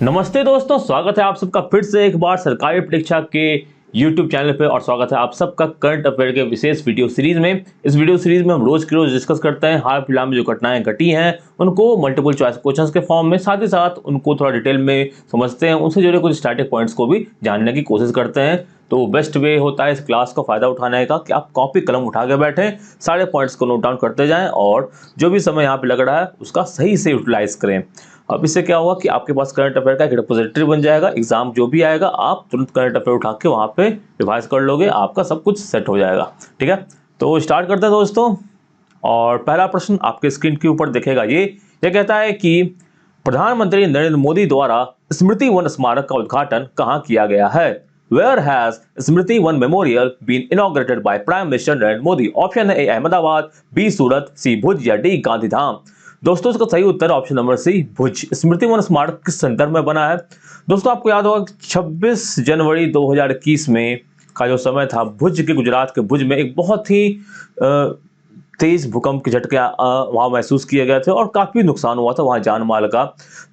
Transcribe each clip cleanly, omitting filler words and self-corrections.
नमस्ते दोस्तों, स्वागत है आप सबका फिर से एक बार सरकारी परीक्षा के YouTube चैनल पे और स्वागत है आप सबका करंट अफेयर के विशेष वीडियो सीरीज में। इस वीडियो सीरीज में हम रोज की रोज डिस्कस करते हैं हाल फिलहाल में जो घटनाएं घटी हैं उनको मल्टीपल चॉइस क्वेश्चंस के फॉर्म में, साथ ही साथ उनको थोड़ा डिटेल में समझते हैं, उनसे जुड़े कुछ स्टैटिक पॉइंट्स को भी जानने की कोशिश करते हैं। तो बेस्ट वे होता है इस क्लास का फायदा उठाने का कि आप कॉपी कलम उठा के बैठें, सारे पॉइंट्स को नोट डाउन करते जाएं और जो भी समय यहाँ पे लग रहा है उसका सही से यूटिलाइज करें। अब इससे क्या होगा कि आपके पास करंट अफेयर का एक रिपोजिटरी बन जाएगा। एग्जाम जो भी आएगा आप तुरंत करंट अफेयर उठा के वहाँ पे रिवाइज कर लोगे, आपका सब कुछ सेट हो जाएगा। ठीक है, तो स्टार्ट करते हैं दोस्तों। और पहला प्रश्न आपके स्क्रीन के ऊपर दिखेगा, ये कहता है कि प्रधानमंत्री नरेंद्र मोदी द्वारा स्मृति वन स्मारक का उद्घाटन कहाँ किया गया है? Where has Smriti Van memorial been inaugurated by prime minister Narendra Modi? Option है ए अहमदाबाद, बी सूरत, सी भुज या डी गांधीधाम। दोस्तों इसका सही उत्तर ऑप्शन नंबर सी भुज। स्मृति वन स्मारक किस संदर्भ में बना है? दोस्तों आपको याद होगा 26 जनवरी 2021 में का जो समय था, भुज के गुजरात के भुज में एक बहुत ही तेज भूकंप के झटके वहाँ महसूस किए गए थे और काफ़ी नुकसान हुआ था वहाँ जान माल का।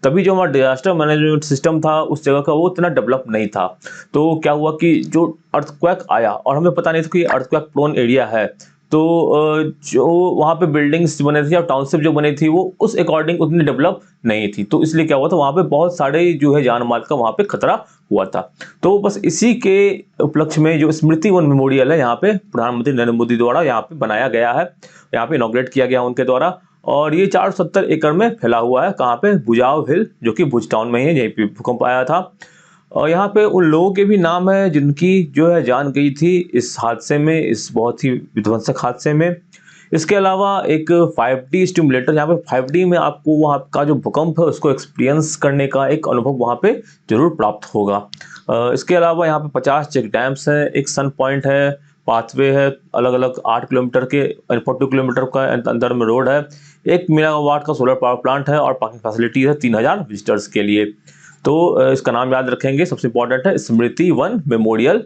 तभी जो हमारा डिजास्टर मैनेजमेंट सिस्टम था उस जगह का वो इतना डेवलप नहीं था। तो क्या हुआ कि जो अर्थक्वेक आया और हमें पता नहीं था कि अर्थक्वेक प्रोन एरिया है, तो जो वहाँ पे बिल्डिंग्स बने थे या टाउनशिप जो बनी थी वो उस अकॉर्डिंग उतनी डेवलप नहीं थी। तो इसलिए क्या हुआ था, वहाँ पे बहुत सारे जो है जान माल का वहाँ पे खतरा हुआ था। तो बस इसी के उपलक्ष्य में जो स्मृति वन मेमोरियल है यहाँ पे प्रधानमंत्री नरेंद्र मोदी द्वारा यहाँ पे बनाया गया है, यहाँ पे इनॉग्रेट किया गया उनके द्वारा। और ये 470 एकड़ में फैला हुआ है। कहाँ पे? भुजाओ हिल, जो कि भुज टाउन में ही है, यहीं पे भूकंप आया था। और यहाँ पे उन लोगों के भी नाम है जिनकी जो है जान गई थी इस हादसे में, इस बहुत ही विध्वंसक हादसे में। इसके अलावा एक 5D स्टिमुलेटर, यहाँ पे 5D में आपको वहाँ का जो भूकंप है उसको एक्सपीरियंस करने का एक अनुभव वहाँ पे जरूर प्राप्त होगा। इसके अलावा यहाँ पे 50 चेक डैम्स है, एक सन पॉइंट है, पाथवे है, अलग अलग 8 किलोमीटर के 42 किलोमीटर का अंदर में रोड है, 1 मेगावाट का सोलर पावर प्लांट है और पार्किंग फैसिलिटी है 3000 विजिटर्स के लिए। तो इसका नाम याद रखेंगे, सबसे इंपॉर्टेंट है स्मृति वन मेमोरियल।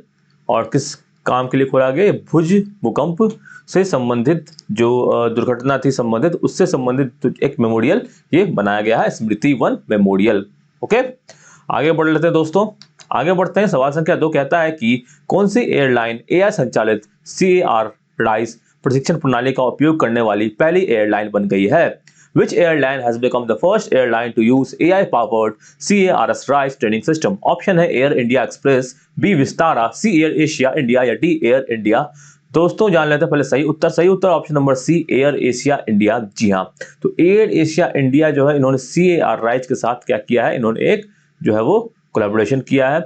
और किस काम के लिए खोला गया? भुज भूकंप से संबंधित जो दुर्घटना थी संबंधित, उससे संबंधित एक मेमोरियल ये बनाया गया है, स्मृति वन मेमोरियल। ओके, आगे बढ़ लेते हैं दोस्तों। आगे बढ़ते हैं, सवाल संख्या 2 कहता है कि कौन सी एयरलाइन AI संचालित CAR राइस प्रशिक्षण प्रणाली का उपयोग करने वाली पहली एयरलाइन बन गई है? Which airline has become the first airline to use AI-powered CARS RISE training system? Option है Air India Express, B Vistara, C Air Asia India या डी एयर इंडिया। दोस्तों जान लेते हैं पहले सही उत्तर। सही उत्तर option number C Air Asia India. जी हाँ, तो एयर एशिया इंडिया जो है इन्होंने CAR राइज के साथ क्या किया है, इन्होंने एक जो है वो कोलैबोरेशन किया है,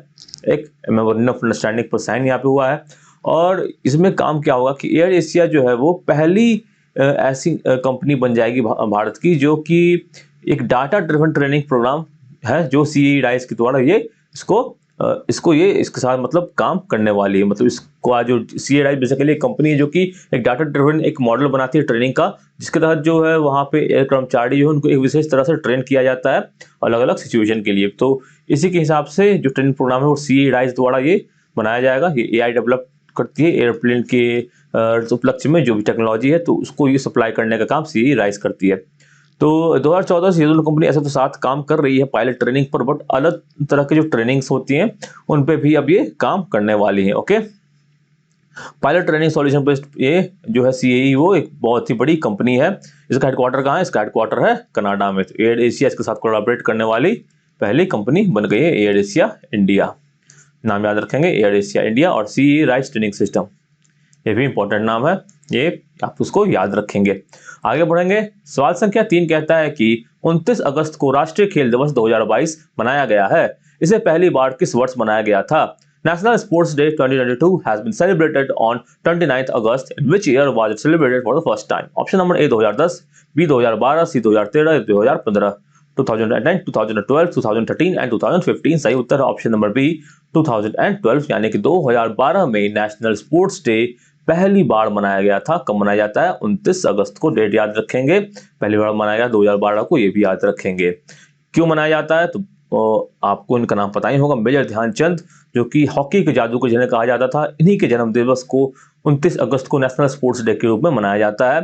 एक मेमोरेंडम ऑफ अंडरस्टैंडिंग पर साइन यहाँ पे हुआ है। और इसमें काम क्या होगा कि एयर एशिया जो है वो पहली ऐसी कंपनी बन जाएगी भारत की जो कि एक डाटा ड्रिवन ट्रेनिंग प्रोग्राम है जो CAE राइज के द्वारा ये इसके साथ मतलब काम करने वाली है। मतलब इसको आज जो CAE राइज बेसिकली एक कंपनी है जो कि एक डाटा ड्रिवन एक मॉडल बनाती है ट्रेनिंग का, जिसके तहत जो है वहाँ पे एयर कर्मचारी जो है उनको एक विशेष तरह से ट्रेन किया जाता है अलग अलग सिचुएशन के लिए। तो इसी के हिसाब से जो ट्रेनिंग प्रोग्राम है वो CAE राइज द्वारा ये बनाया जाएगा। ये AI डेवलप करती है एयरप्लेन के उपलक्ष्य में जो भी टेक्नोलॉजी है, तो उसको ये सप्लाई करने का काम CAE राइज करती है। तो 2014 से ये दोनों कंपनी ऐसे तो साथ काम कर रही है पायलट ट्रेनिंग पर, बट अलग तरह के जो ट्रेनिंग्स होती हैं उन पे भी अब ये काम करने वाली है। Okay, pilot training solution based ये जो है CAE वो एक बहुत ही बड़ी कंपनी है। इसका हेडक्वार्टर कहाँ है? इसका हेडक्वार्टर है कनाडा में। तो एयर एशिया इसके साथ कोलैबोरेट करने वाली पहली कंपनी बन गई है एयर एशिया इंडिया। नाम याद रखेंगे, एयर एशिया इंडिया और CAE राइज ट्रेनिंग सिस्टम, ये भी इंपॉर्टेंट नाम है, ये आप उसको याद रखेंगे। आगे बढ़ेंगे, सवाल संख्या 3 कहता है कि 29 अगस्त को राष्ट्रीय खेल दिवस 2022 मनाया गया है। इसे पहली बार किस वर्ष मनाया गया था? National sports day 2022 has been celebrated on 29th August. In which year was it celebrated for the first time? Option number A 2010, B 2012, C 2013, 2015, 2009, 2012, 2013 and 2015। सही उत्तर है ऑप्शन नंबर बी 2012, यानी कि 2012 में नेशनल स्पोर्ट्स डे पहली बार मनाया गया था। कब मनाया जाता है? 29 अगस्त को। डेट याद रखेंगे, पहली बार मनाया गया 2012 को, ये भी याद रखेंगे। क्यों मनाया जाता है? तो आपको इनका नाम पता ही होगा, मेजर ध्यानचंद, जो कि हॉकी के जादू को जिन्हें कहा जाता था, इन्हीं के जन्म दिवस को 29 अगस्त को नेशनल स्पोर्ट्स डे के रूप में मनाया जाता है।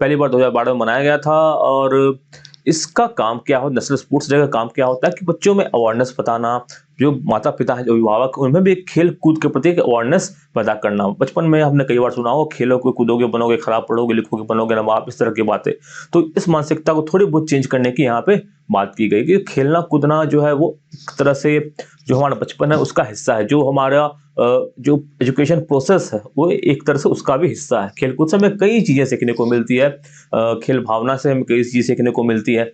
पहली बार 2012 में मनाया गया था और इसका काम क्या हो, नेशनल स्पोर्ट्स डे का काम क्या होता है कि बच्चों में अवेयरनेस बताना, जो माता पिता हैं, जो अभिभावक, उनमें भी एक खेल कूद के प्रति एक अवेयरनेस पैदा करना। बचपन में हमने कई बार सुना हो, खेलोगे कूदोगे बनोगे खराब, पढ़ोगे लिखोगे बनोगे नवाब, इस तरह की बातें। तो इस मानसिकता को थोड़ी बहुत चेंज करने की यहाँ पे बात की गई कि खेलना कूदना जो है वो एक तरह से जो हमारा बचपन है उसका हिस्सा है, जो हमारा जो एजुकेशन प्रोसेस है वो एक तरह से उसका भी हिस्सा है। खेलकूद से हमें कई चीज़ें सीखने को मिलती है, खेल भावना से हमें कई चीज़ें सीखने को मिलती है।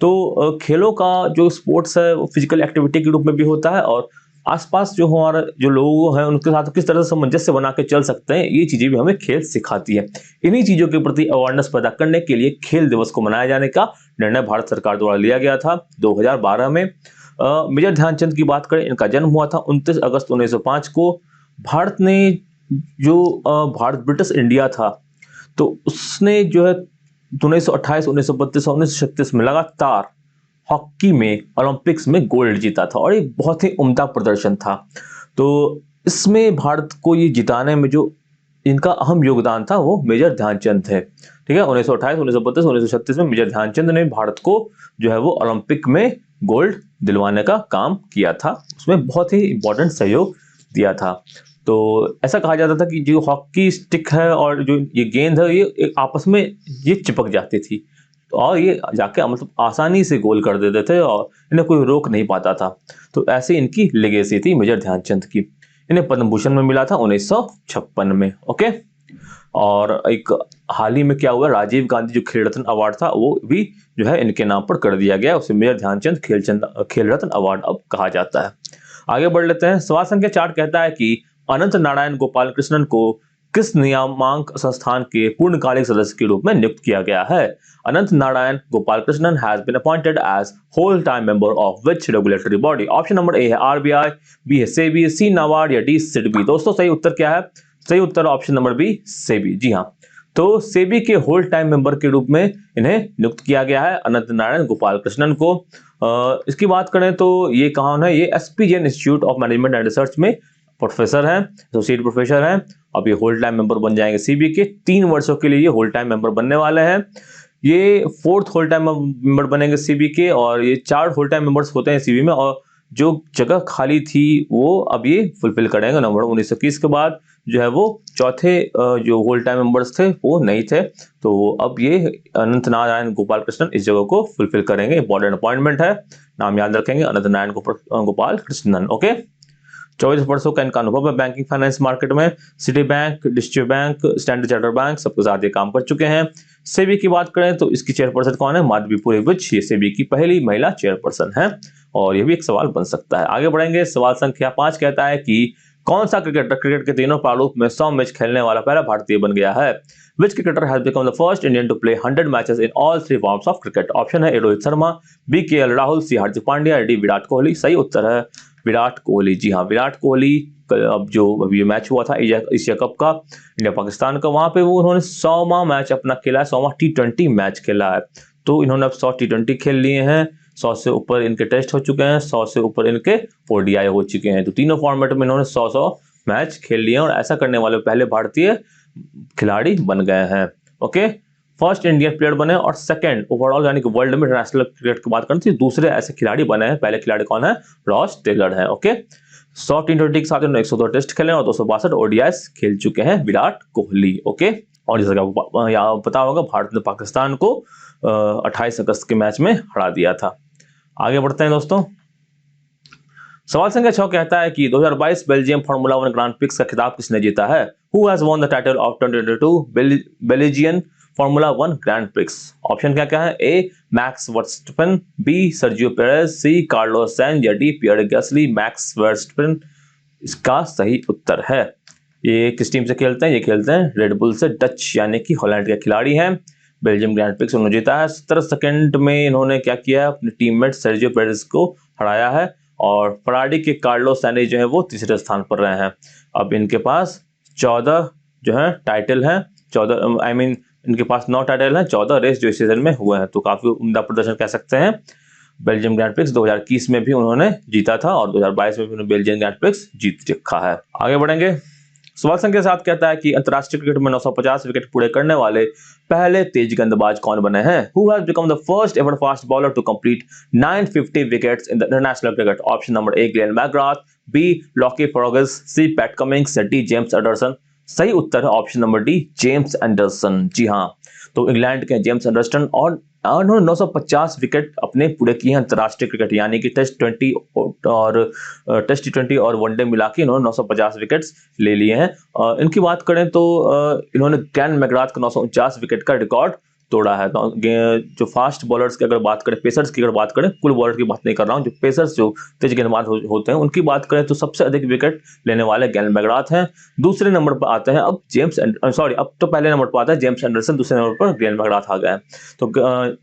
तो खेलों का जो स्पोर्ट्स है वो फिजिकल एक्टिविटी के रूप में भी होता है, और आसपास जो हमारा जो लोग हैं उनके साथ किस तरह से सामंजस्य बना के चल सकते हैं, ये चीज़ें भी हमें खेल सिखाती है। इन्हीं चीज़ों के प्रति अवेयरनेस पैदा करने के लिए खेल दिवस को मनाए जाने का निर्णय भारत सरकार द्वारा लिया गया था 2012 में। मेजर ध्यानचंद की बात करें, इनका जन्म हुआ था 29 अगस्त 1905 को। भारत ने जो भारत ब्रिटिश इंडिया था, तो उसने जो है 1928, 1932 और 1936 में लगातार हॉकी में ओलंपिक्स में गोल्ड जीता था, और एक बहुत ही उम्दा प्रदर्शन था। तो इसमें भारत को ये जिताने में जो इनका अहम योगदान था वो मेजर ध्यानचंद थे। ठीक है, 1928, 1932, 1936 में मेजर ध्यानचंद ने भारत को जो है वो ओलंपिक में गोल्ड दिलवाने का काम किया था, उसमें बहुत ही इंपॉर्टेंट सहयोग दिया था। तो ऐसा कहा जाता था कि जो हॉकी स्टिक है और जो ये गेंद है ये एक आपस में ये चिपक जाती थी, और ये जाके मतलब आसानी से गोल कर देते थे और इन्हें कोई रोक नहीं पाता था। तो ऐसी इनकी लेगेसी थी मेजर ध्यानचंद की। इन्हें पद्म भूषण में मिला था 1956 में। ओके, और एक हाल ही में क्या हुआ, राजीव गांधी जो खेल रत्न अवार्ड था वो भी जो है इनके नाम पर कर दिया गया, उसे मेजर ध्यानचंद खेल रत्न अवार्ड अब कहा जाता है। आगे बढ़ लेते हैं। सवाल संख्या 4 कहता है कि अनंत नारायण गोपाल कृष्णन को किस नियामक संस्थान के पूर्णकालिक सदस्य के रूप में नियुक्त किया गया है? Anant Narayan Gopal Krishnan has been appointed as whole time member of which regulatory body? Option number A है आरबीआई, बी है सेबी, सी नाबार्ड या डी सिडबी। दोस्तों सही उत्तर क्या है? सही उत्तर ऑप्शन नंबर बी सेबी। जी हाँ, तो सेबी के होल टाइम मेंबर के रूप में इन्हें नियुक्त किया गया है अनंत नारायण गोपाल कृष्णन को। इसकी बात करें तो ये कहाँ है, ये SP Jain institute of management and research में प्रोफेसर हैं, एसोसिएट प्रोफेसर हैं। अब ये होल टाइम मेंबर बन जाएंगे सीबी के, 3 वर्षों के लिए ये होल टाइम मेंबर बनने वाले हैं। ये 4th होल टाइम मेंबर बनेंगे सीबी के, और ये 4 होल टाइम मेंबर्स होते हैं सीबी में, और जो जगह खाली थी वो अब ये फुलफिल करेंगे। नवंबर 1921 के बाद जो है वो चौथे जो होल टाइम मेंबर्स थे वो नहीं थे, तो अब ये अनंत नारायण गोपाल कृष्णन इस जगह को फुलफिल करेंगे। इंपॉर्टेंट अपॉइंटमेंट है, नाम याद रखेंगे, अनंत नारायण गोपाल कृष्णन। ओके, 24 वर्षों का इनका अनुभव है बैंकिंग फाइनेंस मार्केट में। City bank, district bank, standard chartered bank सबके साथ ये काम कर चुके हैं। सेबी की बात करें तो इसकी चेयरपर्सन कौन है? माधवीपुरी विच, ये सेबी की पहली महिला चेयरपर्सन है, और ये भी एक सवाल बन सकता है। आगे बढ़ेंगे। सवाल संख्या 5 कहता है कि कौन सा क्रिकेटर क्रिकेट के तीनों प्रारूप में 100 मैच खेलने वाला पहला भारतीय बन गया है? Which cricketer has become the first Indian to play 100 matches in all 3 forms of cricket? Option है ए रोहित शर्मा, बी केएल राहुल, सी हार्दिक पांड्या, डी विराट कोहली। सही उत्तर है विराट कोहली। जी हाँ, विराट कोहली अब जो अभी मैच हुआ था एशिया कप का इंडिया पाकिस्तान का, वहां पे वो उन्होंने 100वां मैच अपना खेला है, 100वां T20 मैच खेला है। तो इन्होंने अब 100 T20 खेल लिए हैं, 100 से ऊपर इनके टेस्ट हो चुके हैं, 100 से ऊपर इनके ओडीआई हो चुके हैं। तो तीनों फॉर्मेट में इन्होंने 100 मैच खेल लिए हैं, और ऐसा करने वाले पहले भारतीय खिलाड़ी बन गए हैं। ओके, फर्स्ट इंडियन प्लेयर बने, और सेकंड ओवरऑल यानी कि वर्ल्ड में इंटरनेशनल क्रिकेट की बात करें तो दूसरे ऐसे खिलाड़ी बने हैं। पहले खिलाड़ी कौन है? रॉस टेलर है। ओके, 100 T20 के साथ इन्होंने 102 टेस्ट खेले और 262 ओडीआईस खेल चुके हैं विराट कोहली। ओके, और जैसा आपको यहाँ पता होगा भारत ने पाकिस्तान को 28 अगस्त के मैच में हरा दिया था। आगे बढ़ते हैं दोस्तों। सवाल संख्या 6 कहता है कि 2022 बेल्जियम फार्मूला 1 ग्रांड प्रिक्स का खिताब किसने जीता है? Who has won the title of 2022 Belgian Formula 1 grand prix? Option क्या क्या है? A Max Verstappen, B Sergio Perez, C Carlos Sainz या D Pierre Gasly. Max Verstappen इसका सही उत्तर है। ये किस टीम से खेलते हैं? ये खेलते हैं रेडबुल से, डच यानी कि हॉलैंड के खिलाड़ी हैं। बेल्जियम ग्रैंड प्रिक्स उन्होंने जीता है। 17 सेकंड में इन्होंने क्या किया है? अपने टीममेट सर्जियो पेरेज को हराया है, और फराडी के कार्लोस सैइंज जो है वो तीसरे स्थान पर रहे हैं। अब इनके पास 14 जो है टाइटल हैं, 14 इनके पास 9 टाइटल हैं, 14 रेस जो इस सीजन में हुए हैं, तो काफी उम्दा प्रदर्शन कह सकते हैं। बेल्जियम ग्रैंड प्रिक्स 2021 में भी उन्होंने जीता था, और 2022 में भी उन्होंने बेल्जियम ग्रैंड प्रिक्स जीत रखा है। आगे बढ़ेंगे। सवाल संख्या 7 कहता है कि अंतर्राष्ट्रीय क्रिकेट में 950 विकेट पूरे करने वाले पहले तेज गेंदबाज कौन बने हैं? Who has become the first ever fast bowler to complete 950 wickets in the international cricket? Option number A Glenn McGrath, B Lockie Ferguson, C Pat Cummins, D James Anderson. सही उत्तर है option number D James Anderson. जी हाँ, तो England के James Anderson और उन्होंने 950 wicket अपने पूरे किए हैं अंतर्राष्ट्रीय क्रिकेट, यानी कि टेस्ट टी20 और वनडे मिला के इन्होंने 950 विकेट्स ले लिए हैं। इनकी बात करें तो इन्होंने ग्लेन मैकग्राथ का 949 विकेट का रिकॉर्ड तोड़ा है। तो जो फास्ट बॉलर्स की अगर बात करें, पेसर्स की अगर बात करें, कुल बॉलर की बात नहीं कर रहा हूं, जो पेसर्स जो तेज गेंदबाज होते हैं उनकी बात करें तो सबसे अधिक विकेट लेने वाले ग्लेन मैकग्राथ हैं। दूसरे नंबर पर आते हैं अब अब तो पहले नंबर पर आता है जेम्स एंडरसन, दूसरे नंबर पर ग्लेन मैकग्राथ आ गया है। तो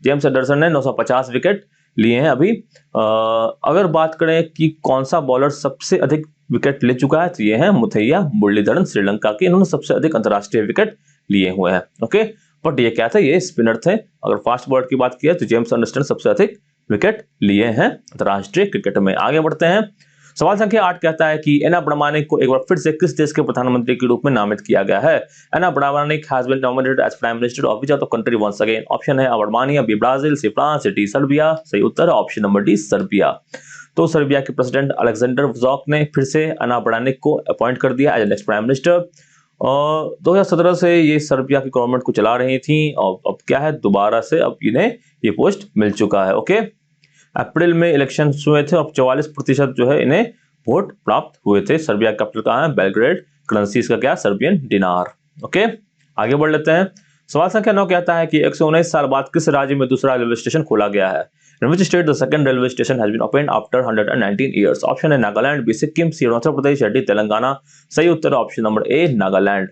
जेम्स एंडरसन ने 950 विकेट लिए हैं अभी। अगर बात करें कि कौन सा बॉलर सबसे अधिक विकेट ले चुका है, तो ये है मुथैया मुरलीधरन श्रीलंका के, इन्होंने सबसे अधिक अंतर्राष्ट्रीय विकेट लिए हुए हैं। ओके, बट ये क्या था, ये स्पिनर थे। अगर फास्ट बॉलर की बात की तो जेम्स एंडरसन सबसे अधिक विकेट लिए हैं अंतर्राष्ट्रीय क्रिकेट में। आगे बढ़ते हैं, सवाल संख्या 8 कहता है कि एना ब्रह्मानिक को एक बार फिर से किस देश के प्रधानमंत्री के रूप में नामित किया गया है? Ana Brnabic has been nominated as prime minister of which of the country once again? Option है Armenia, B Brazil, C France, D Serbia. सही उत्तर है ऑप्शन नंबर डी सर्बिया। तो सर्बिया के प्रेसिडेंट अलेक्जेंडर वुचिक ने फिर से एना ब्रह्मानिक को अपॉइंट कर दिया एज नेक्स्ट प्राइम मिनिस्टर। 2017 से ये सर्बिया की गवर्नमेंट को चला रही थी और अब क्या है, दोबारा से अब इन्हें ये पोस्ट मिल चुका है। ओके, अप्रैल में इलेक्शन हुए थे और 44% जो है इन्हें वोट प्राप्त हुए थे। सर्बिया कैपिटल कहाँ है? बेलग्रेड। करेंसी इसका क्या? सर्बियन डिनार। ओके, आगे बढ़ लेते हैं। सवाल संख्या 9 कहता है कि 119 साल बाद किस राज्य में दूसरा रेलवे स्टेशन खोला गया है? In which state the second railway station has been opened after 119 years? Option है Nagaland, B Sikkim, C Arunachal Pradesh, D Telangana. सही उत्तर option number A Nagaland.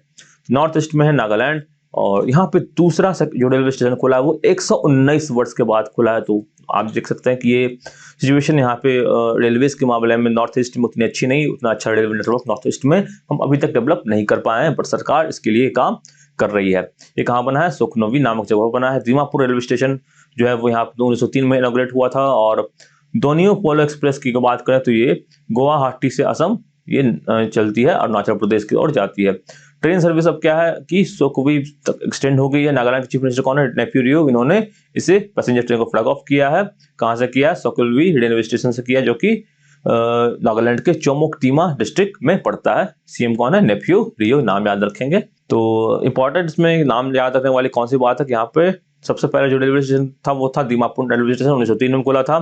North east में है नागालैंड और यहाँ पे दूसरा जो रेलवे स्टेशन खुला है वो 119 वर्ष के बाद खुला है। तो आप देख सकते हैं कि ये सिचुएशन यहाँ पे रेलवेज के मामले में नॉर्थ ईस्ट में उतनी अच्छी नहीं, उतना अच्छा रेलवे नेटवर्क नॉर्थ ईस्ट में हम अभी तक डेवलप नहीं कर पाए हैं, बट सरकार इसके लिए काम कर रही है। ये कहाँ बना है? सुखनवी नामक जगह बना है। दीमापुर रेलवे स्टेशन जो है वो यहाँ 1903 में इनॉग्रेट हुआ था। और दोनियो पोलो एक्सप्रेस की बात करें तो ये गुवाहाटी से असम ये चलती है, अरुणाचल प्रदेश की ओर जाती है। ट्रेन सर्विस अब क्या है कि सुखनवी तक एक्सटेंड हो गई है। नागालैंड के चीफ मिनिस्टर कौन है? नेफ्यू रियो, इन्होंने इसे पैसेंजर ट्रेन को फ्लैग ऑफ किया है। कहाँ से किया? सुखनवी रेलवे स्टेशन से किया, जो कि नागालैंड के चोमोकतीमा डिस्ट्रिक्ट में पड़ता है। सीएम कौन है? नेफ्यू रियो, नाम याद रखेंगे। तो इंपॉर्टेंट इसमें नाम याद रखने वाली कौन सी बात है कि यहाँ पे सबसे पहले जो रेलवे स्टेशन था वो था दीमापुर रेलवे स्टेशन, 1903 में खुला था।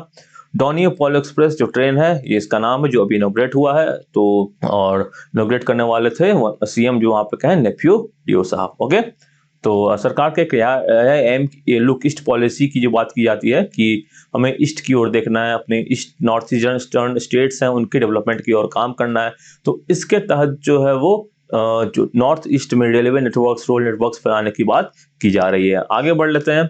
डोनियो पोलो एक्सप्रेस जो ट्रेन है ये इसका नाम है, जो अभी इनॉग्रेट हुआ है। तो और इनॉग्रेट करने वाले थे सीएम जो वहाँ पे कहें नेफ्यू रियो साहब। ओके, तो सरकार के क्या एम लुक ईस्ट पॉलिसी की जो बात की जाती है कि हमें ईस्ट की ओर देखना है, अपने ईस्ट नॉर्थ ईस्टर्न स्टेट्स हैं उनके डेवलपमेंट की ओर काम करना है। तो इसके तहत जो है वो जो नॉर्थ ईस्ट में रेलवे नेटवर्क्स, रोड नेटवर्क्स फैलाने की बात की जा रही है। आगे बढ़ लेते हैं।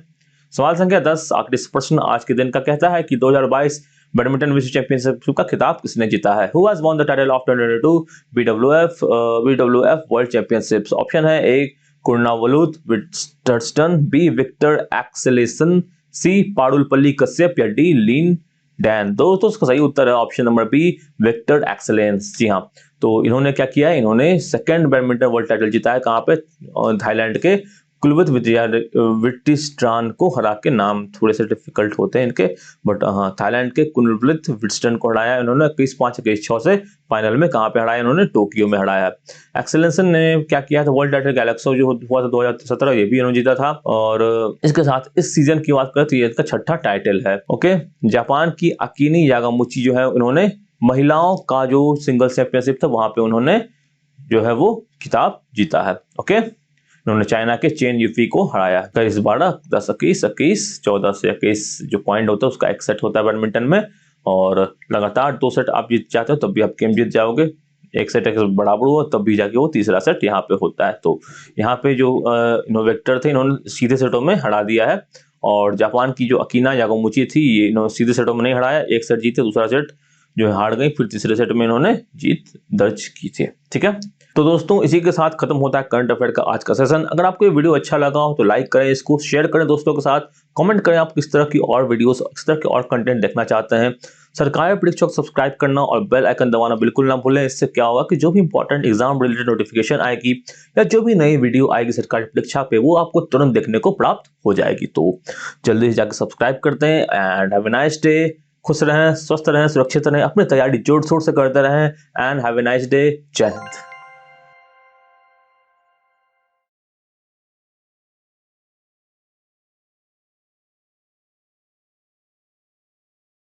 सवाल संख्या 10 आखिरी प्रश्न आज के दिन का कहता है कि 2022 बैडमिंटन विश्व चैंपियनशिप का खिताब किसने जीता है? Who has won the title of 2022 BWF world championships? Option है A Kunlavut Vitidsarn, B Viktor Axelsen, C Parupalli Kashyap या डी लिन डैन। दोस्तों इसका सही उत्तर है option number B Viktor Axelsen. जी हाँ, तो इन्होंने क्या किया है? इन्होंने सेकंड बैडमिंटन वर्ल्ड टाइटल जीता है। कहाँ पे? थाईलैंड के कुलवत विटिस्ट्रान को हरा के। नाम थोड़े से डिफिकल्ट होते हैं इनके, बट हाँ, थाईलैंड के कुलवत विटिस्ट्रान को हराया इन्होंने 21-5, 21-6 से। फाइनल में कहाँ पे हराया इन्होंने? टोक्यो में हराया। एक्सेलेंसन ने क्या किया था? वर्ल्ड टाइटल गैलेक्सो जो हुआ था 2017, ये भी इन्होंने जीता था। और इसके साथ इस सीजन की बात करें तो ये इसका 6ठा टाइटल है। ओके, जापान की अकीनी यागामुची जो है उन्होंने महिलाओं का जो सिंगल चैंपियनशिप था वहां पे उन्होंने जो है वो खिताब जीता है। ओके, उन्होंने चाइना के चेन यूफी को हराया। 23-12, 10-21, 21, 14 से 21 जो पॉइंट होता है उसका एक सेट होता है बैडमिंटन में। और लगातार 2 सेट आप जीत जाते हो तब भी आप गेम जीत जाओगे। एक सेट बराबर हुआ तब भी जाके वो तीसरा सेट यहाँ पे होता है। तो यहाँ पे जो इनोवेक्टर थे इन्होंने सीधे सेटों में हरा दिया है। और जापान की जो अकीना यागामुची थी ये इन्होंने सीधे सेटों में नहीं हराया, एक सेट जीते, दूसरा सेट जो हार गई, फिर तीसरे सेट में इन्होंने जीत दर्ज की थी। ठीक है, तो दोस्तों इसी के साथ खत्म होता है करंट अफेयर का आज का सेशन। अगर आपको ये वीडियो अच्छा लगा हो तो लाइक करें, इसको शेयर करें दोस्तों के साथ, कमेंट करें आप किस तरह की और वीडियोस, किस तरह के और कंटेंट देखना चाहते हैं। सरकारी परीक्षा को सब्सक्राइब करना और बेल आइकन दबाना बिल्कुल ना भूलें। इससे क्या होगा कि जो भी इंपॉर्टेंट एग्जाम रिलेटेड नोटिफिकेशन आएगी या जो भी नई वीडियो आएगी सरकारी परीक्षा पे, वो आपको तुरंत देखने को प्राप्त हो जाएगी। तो जल्दी से जाकर सब्सक्राइब करते हैं and have a nice day. खुश रहें, स्वस्थ रहें, सुरक्षित रहें, अपनी तैयारी जोर शोर से करते रहें and have a nice day. जय हिंद।